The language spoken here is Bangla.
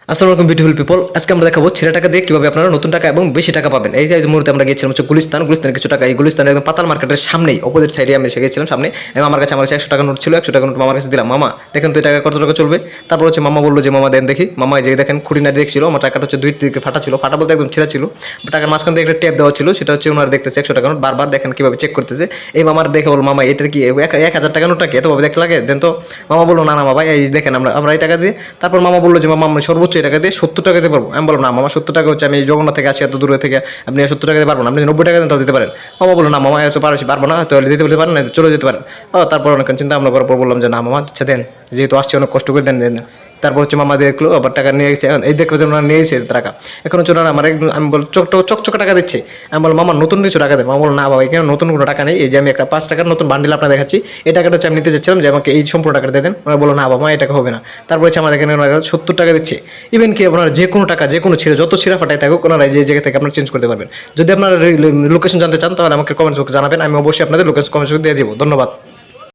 আসসালামু আলাইকুম বিউটিফুল পিপল। আজকে আমরা দেখাবো ছেঁড়া টাকা দিয়ে কিভাবে আপনারা নতুন টাকা এবং বেশি টাকা পাবেন। এই যে মুহূর্তে আমরা গিয়েছিলাম হচ্ছে গুলিস্তানের কিছু টাকা, এই গুলিস্তানের একদম পাতাল মার্কেটের সামনেই অপোজিট সাইডে আমি এসে গেছিলাম সামনে। এবং আমার কাছে 100 টাকা নোট ছিল, 100 টাকা নোট মামার কাছে দিলাম। মামা দেখেন তো এই টাকা কত টাকা চলবে। তারপর হচ্ছে মামা বললো যে মামা দেন দেখি। মামা যে দেখেন খুঁড়ি না দেখছিল, আমার টাকাটা হচ্ছে দুই দিকে ফাটা ছিল, ফাটা বলতে একদম ছেঁড়া ছিল। টাকার মাঝখান থেকে একটা ট্যাপ দেওয়া ছিল, সেটা হচ্ছে ওনার দেখতেছে 100 টাকা নোট, বারবার দেখেন কিভাবে চেক করতেছে। এই মামার দেখে বল মামা এটার কি 1000 টাকা নোট নাকি এতভাবে দেখতে লাগে, দেন তো। মামা বললো না না মামা এই দেখেন আমরা এই টাকা দিয়ে। তারপর মামা বললো যে মামা আমি সর্বোচ্চ এই টাকা দিয়ে 70 টাকা দিতে পারবো। আমি বললাম না মামা 70 টাকা হচ্ছে আমি জগন্নাথ থেকে আসি এত দূরে থেকে, আপনি 70 টাকা দিতে পারবো না, আপনি 90 টাকা দেন তাও দিতে পারেন। মামা বললো না মামা এত পারবো না, তো দিতে বলতে পারেন না, চলে যেতে পারেন। তারপর অনেকক্ষণ চিন্তা ভাবনা করার পর বললাম যে না মামা আচ্ছা দেন, যেহেতু আসছে অনেক কষ্ট করে দেন দেন। তারপর হচ্ছে মামা দেখলো আবার টাকা নিয়ে গেছে, এই দেখো যে ওনারা নিয়েছে টাকা। এখন হচ্ছে ওনারা আমার একদম আমি বল চকচকে টাকা দিচ্ছে। আমি বললাম মামা নতুন কিছু টাকা দেন। মামা বললো না বাবা এখানে নতুন কোনো টাকা নেই, এই যে আমি একটা 5 টাকার নতুন বান্ডিল আপনার দেখাচ্ছি, এই টাকাটা হচ্ছে আমি নিতে চাচ্ছিলাম যে আমাকে এই সম্পূর্ণ টাকাটা দিয়ে দেন। ওরা বললো না বাবা এই টাকা হবে না। তারপর হচ্ছে আমাদের এখানে ওনারা 70 টাকা দিচ্ছে। ইভেন কি আপনার যে কোনো টাকা যে কোনো ছিঁড়ে যত ছিঁড়া ফাটাই থাকুক ওনারা যে জায়গা থেকে আপনারা চেঞ্জ করতে পারবেন। যদি আপনারা লোকেশন জানতে চান তাহলে আমাকে কমেন্টস বক্সে জানাবেন, আমি অবশ্যই আপনাদের লোকেশন কমেন্টস দিয়ে দেবো। ধন্যবাদ।